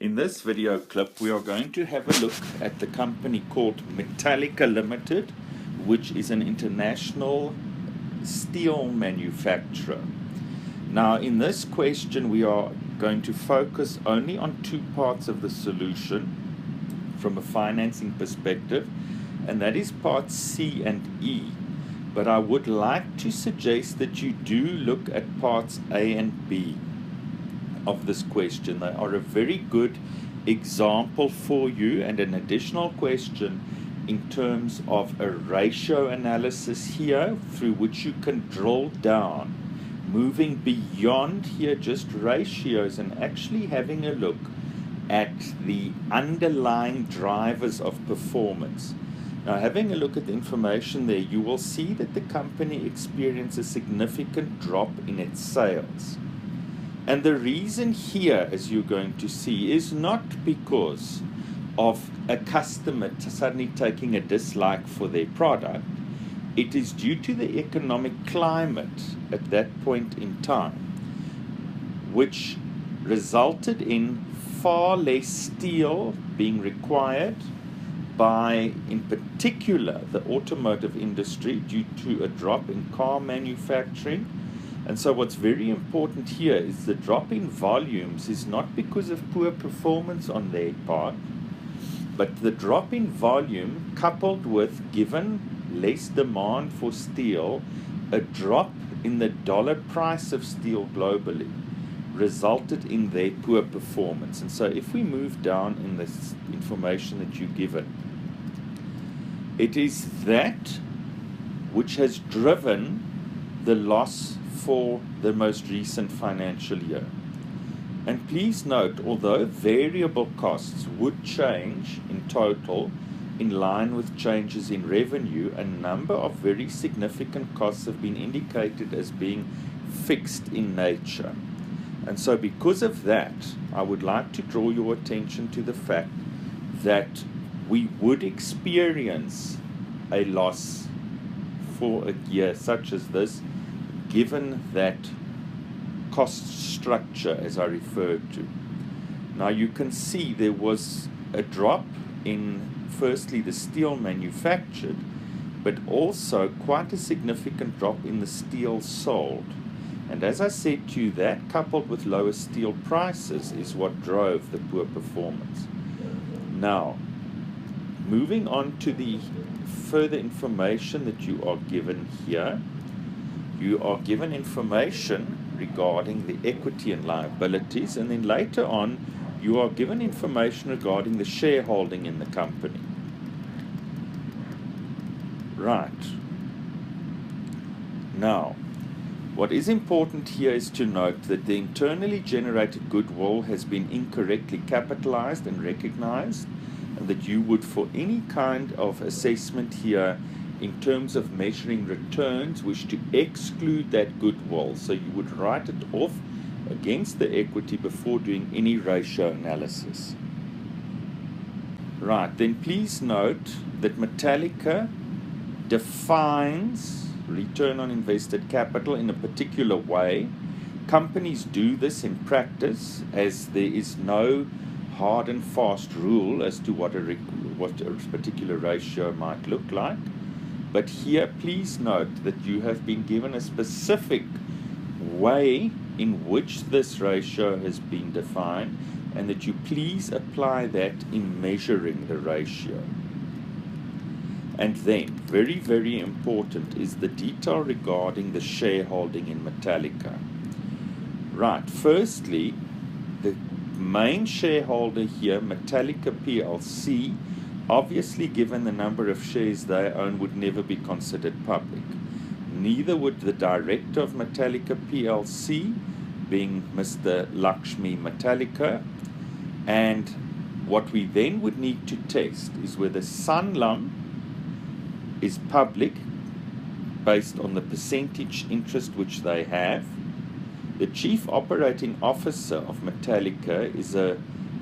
In this video clip, we are going to have a look at the company called Metallica Limited, which is an international steel manufacturer. Now, in this question, we are going to focus only on two parts of the solution from a financing perspective, and that is parts C and E. But I would like to suggest that you do look at parts A and B of this question. They are a very good example for you and an additional question in terms of a ratio analysis here through which you can drill down, moving beyond here just ratios and actually having a look at the underlying drivers of performance. Now, having a look at the information there, you will see that the company experienced a significant drop in its sales. And the reason here, as you're going to see, is not because of a customer suddenly taking a dislike for their product. It is due to the economic climate at that point in time, which resulted in far less steel being required by, in particular, the automotive industry due to a drop in car manufacturing. And so what's very important here is the drop in volumes is not because of poor performance on their part, but the drop in volume coupled with, given less demand for steel, a drop in the dollar price of steel globally resulted in their poor performance. And so if we move down in this information that you're given, it is that which has driven the loss for the most recent financial year. And please note, although variable costs would change in total in line with changes in revenue, a number of very significant costs have been indicated as being fixed in nature. And so because of that, I would like to draw your attention to the fact that we would experience a loss for a year such as this, given that cost structure as I referred to. Now you can see there was a drop in, firstly, the steel manufactured, but also quite a significant drop in the steel sold. And as I said to you, that coupled with lower steel prices is what drove the poor performance. Now, moving on to the further information that you are given here, you are given information regarding the equity and liabilities, and then later on you are given information regarding the shareholding in the company. Right. Now, what is important here is to note that the internally generated goodwill has been incorrectly capitalized and recognized, and that you would, for any kind of assessment here in terms of measuring returns, wish to exclude that goodwill. So you would write it off against the equity before doing any ratio analysis. Right, then please note that Metallica defines return on invested capital in a particular way. Companies do this in practice, as there is no hard and fast rule as to what a particular ratio might look like. But here, please note that you have been given a specific way in which this ratio has been defined, and that you please apply that in measuring the ratio. And then, very, very important is the detail regarding the shareholding in Metallica. Right, firstly, the main shareholder here, Metallica PLC, obviously, given the number of shares they own, would never be considered public. Neither would the director of Metallica PLC, being Mr. Lakshmi Metallica. And what we then would need to test is whether Sanlam is public based on the percentage interest which they have. The chief operating officer of Metallica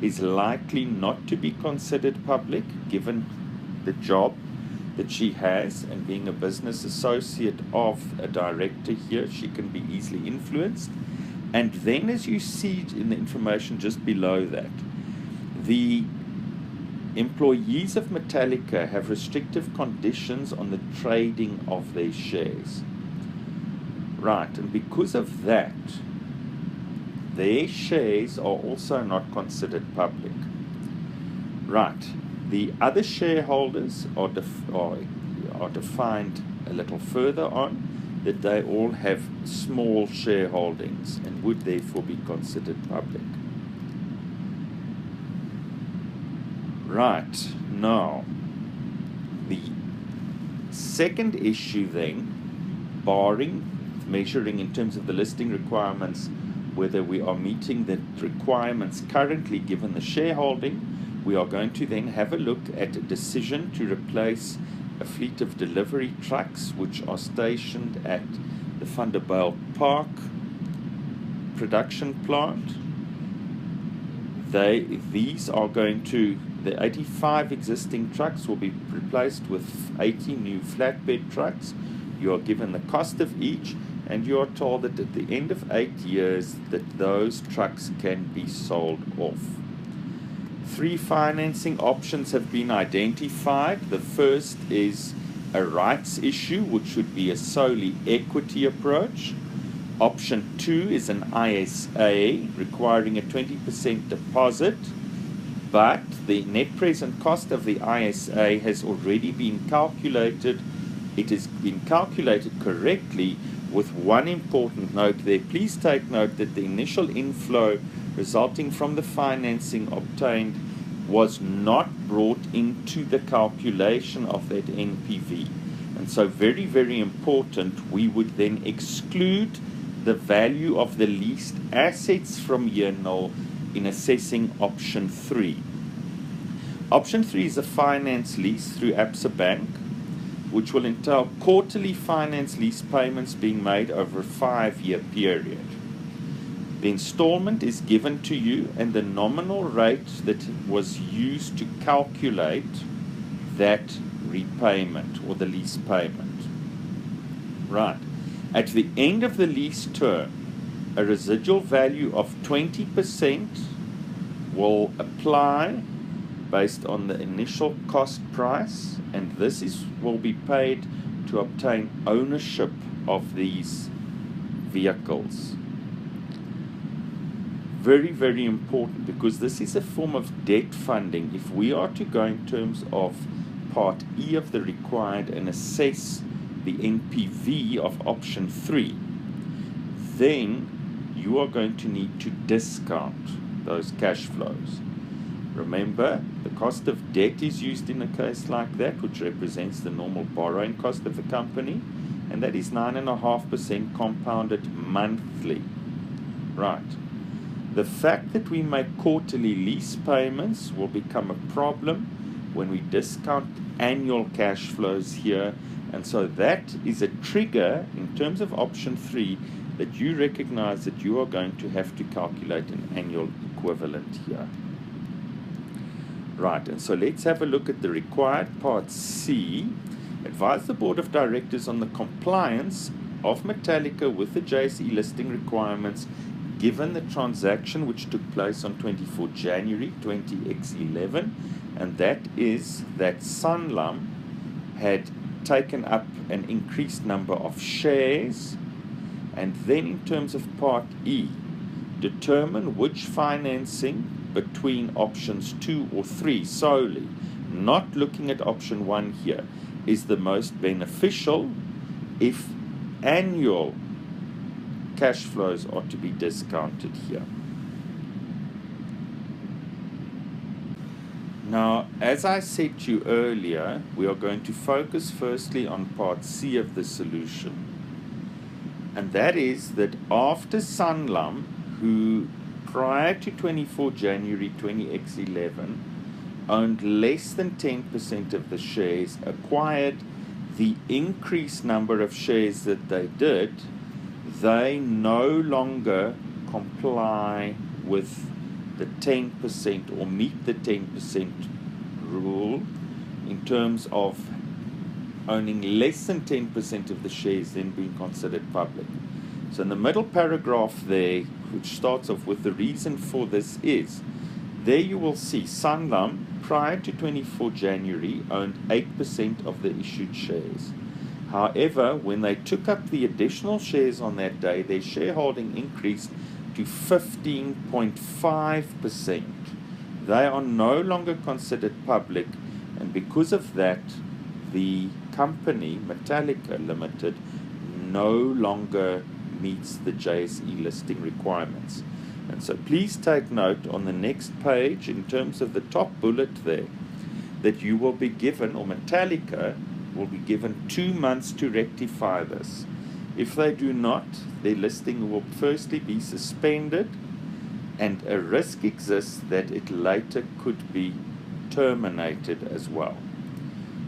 is likely not to be considered public, given the job that she has, and being a business associate of a director here, she can be easily influenced. And then, as you see in the information just below that, The employees of Metallica have restrictive conditions on the trading of their shares. Right, and because of that, their shares are also not considered public. Right, the other shareholders are defined a little further on, that they all have small shareholdings and would therefore be considered public. Right, now, the second issue then, measuring in terms of the listing requirements, whether we are meeting the requirements currently given the shareholding, we are going to then have a look at a decision to replace a fleet of delivery trucks which are stationed at the Vanderbilt Park production plant. These are going to, the 85 existing trucks will be replaced with 80 new flatbed trucks. You are given the cost of each, and you are told that at the end of 8 years that those trucks can be sold off. 3 financing options have been identified. The first is a rights issue, which would be a solely equity approach. Option 2 is an ISA, requiring a 20% deposit, but the net present cost of the ISA has already been calculated. It has been calculated correctly, with one important note there. Please take note that the initial inflow resulting from the financing obtained was not brought into the calculation of that NPV. And so very, very important, we would then exclude the value of the leased assets from year 0 in assessing option 3. Option 3 is a finance lease through Absa Bank, which will entail quarterly finance lease payments being made over a 5-year period. The installment is given to you, and the nominal rate that was used to calculate that repayment or the lease payment. Right. At the end of the lease term, a residual value of 20% will apply based on the initial cost price, and this will be paid to obtain ownership of these vehicles. Very, very important, because this is a form of debt funding. If we are to go in terms of Part E of the required and assess the NPV of option 3, then you are going to need to discount those cash flows. Remember, the cost of debt is used in a case like that, which represents the normal borrowing cost of the company, and that is 9.5% compounded monthly. Right. The fact that we make quarterly lease payments will become a problem when we discount annual cash flows here, and so that is a trigger in terms of option 3 that you recognize that you are going to have to calculate an annual equivalent here. Right, and so let's have a look at the required Part C. Advise the Board of Directors on the compliance of Metallica with the JSE listing requirements given the transaction which took place on 24 January 20x11, and that is that Sanlam had taken up an increased number of shares. And then in terms of Part E, determine which financing between options 2 or 3 solely, not looking at option 1 here, is the most beneficial if annual cash flows are to be discounted here. Now, as I said to you earlier, we are going to focus firstly on Part C of the solution. And that is that after Sanlam, who prior to 24 January 20x11 owned less than 10% of the shares, acquired the increased number of shares that they did, they no longer comply with the 10% or meet the 10% rule in terms of owning less than 10% of the shares then being considered public. So in the middle paragraph there, which starts off with the reason for this is there you will see Sanlam, prior to 24 January, owned 8% of the issued shares. However, when they took up the additional shares on that day, their shareholding increased to 15.5%. They are no longer considered public, and because of that, the company, Metallica Limited, no longer meets the JSE listing requirements. And so please take note on the next page, in terms of the top bullet there, that you will be given, or Metallica will be given 2 months to rectify this. If they do not, their listing will firstly be suspended, and a risk exists that it later could be terminated as well.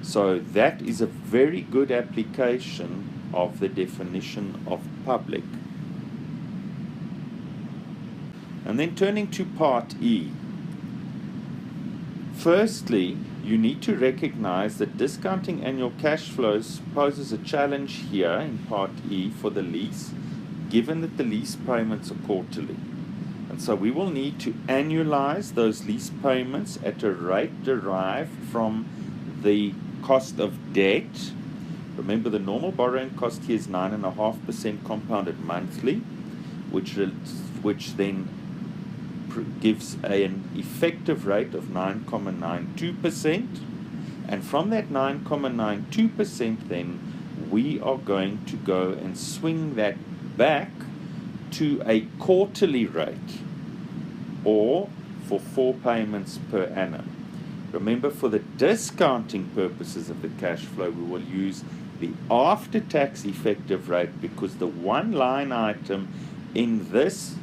So that is a very good application of the definition of public. And then turning to Part E. Firstly, you need to recognize that discounting annual cash flows poses a challenge here in Part E for the lease, given that the lease payments are quarterly. And so we will need to annualize those lease payments at a rate derived from the cost of debt. Remember, the normal borrowing cost here is 9.5% compounded monthly, which then gives an effective rate of 9.92%. And from that 9.92%, then we are going to go and swing that back to a quarterly rate, or for 4 payments per annum. Remember, for the discounting purposes of the cash flow, we will use the after-tax effective rate, because the one line item in this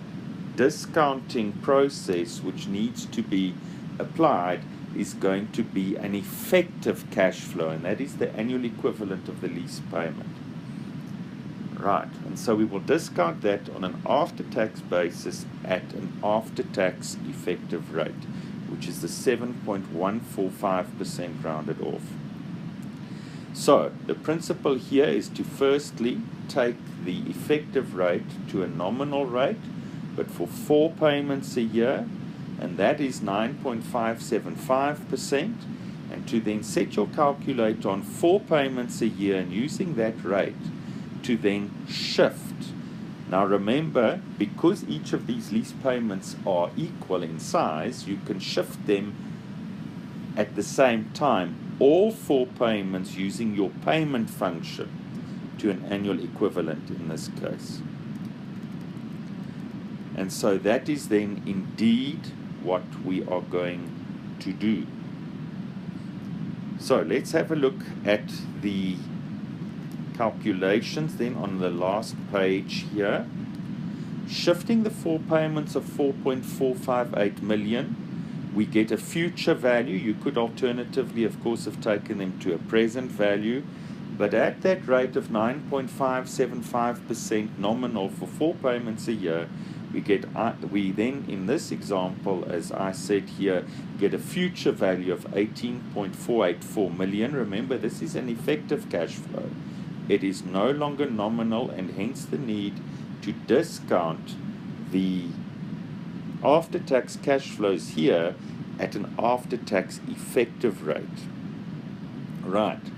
discounting process which needs to be applied is going to be an effective cash flow, and that is the annual equivalent of the lease payment. Right, and so we will discount that on an after-tax basis at an after-tax effective rate, which is the 7.145% rounded off. So the principle here is to firstly take the effective rate to a nominal rate, but for 4 payments a year, and that is 9.575%, and to then set your calculator on 4 payments a year, and using that rate to then shift. Now remember, because each of these lease payments are equal in size, you can shift them at the same time, all 4 payments, using your payment function to an annual equivalent in this case. And so that is then indeed what we are going to do. So let's have a look at the calculations then on the last page here. Shifting the 4 payments of 4.458 million, we get a future value. You could alternatively, of course, have taken them to a present value, but at that rate of 9.575% nominal for 4 payments a year, we then, in this example, as I said here, get a future value of 18.484 million. Remember, this is an effective cash flow. It is no longer nominal, and hence the need to discount the after-tax cash flows here at an after-tax effective rate. Right.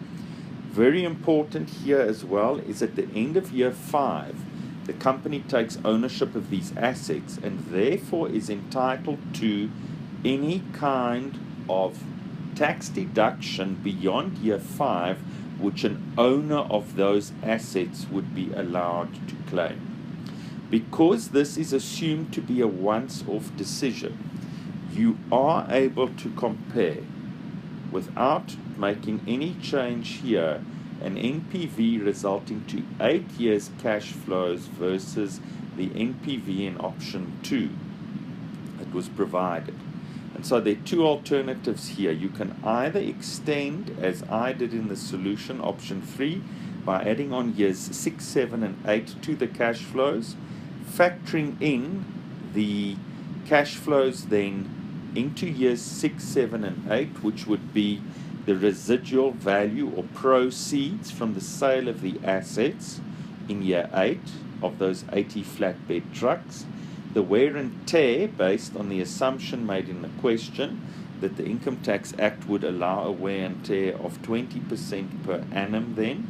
Very important here as well is at the end of year 5, the company takes ownership of these assets and therefore is entitled to any kind of tax deduction beyond year 5 which an owner of those assets would be allowed to claim. Because this is assumed to be a once-off decision, you are able to compare, without making any change here, an NPV resulting to 8 years cash flows versus the NPV in option 2 that was provided. And so there are 2 alternatives here. You can either extend, as I did in the solution, option 3, by adding on years 6, 7, and 8 to the cash flows, factoring in the cash flows then into years 6, 7, and 8, which would be the residual value or proceeds from the sale of the assets in year 8 of those 80 flatbed trucks, The wear and tear, based on the assumption made in the question that the Income Tax Act would allow a wear and tear of 20% per annum then,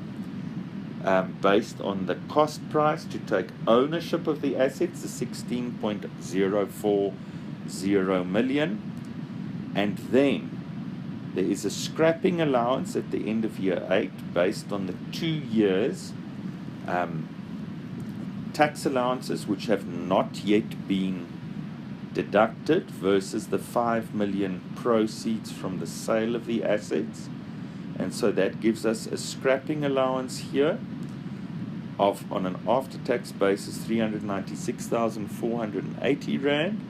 based on the cost price to take ownership of the assets, the 16.040 million, and then there is a scrapping allowance at the end of year 8 based on the 2 years tax allowances which have not yet been deducted versus the 5 million proceeds from the sale of the assets. And so that gives us a scrapping allowance here of, on an after-tax basis, 396,480 Rand.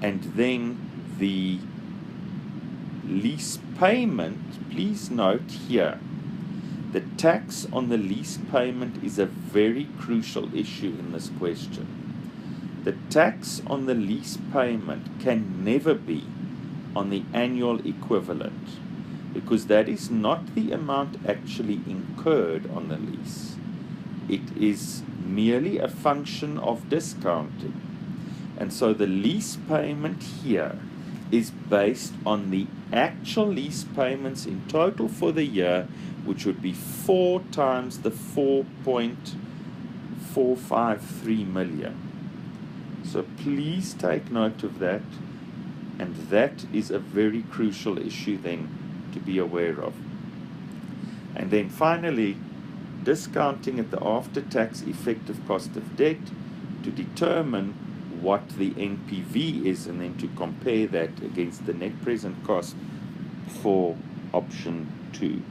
And then the lease payment, please note here, the tax on the lease payment is a very crucial issue in this question. The tax on the lease payment can never be on the annual equivalent, because that is not the amount actually incurred on the lease. It is merely a function of discounting. And so the lease payment here is based on the actual lease payments in total for the year, which would be 4 times the 4.453 million. So please take note of that, and that is a very crucial issue then to be aware of. And then finally, discounting at the after-tax effective cost of debt to determine what the NPV is, and then to compare that against the net present cost for option 2.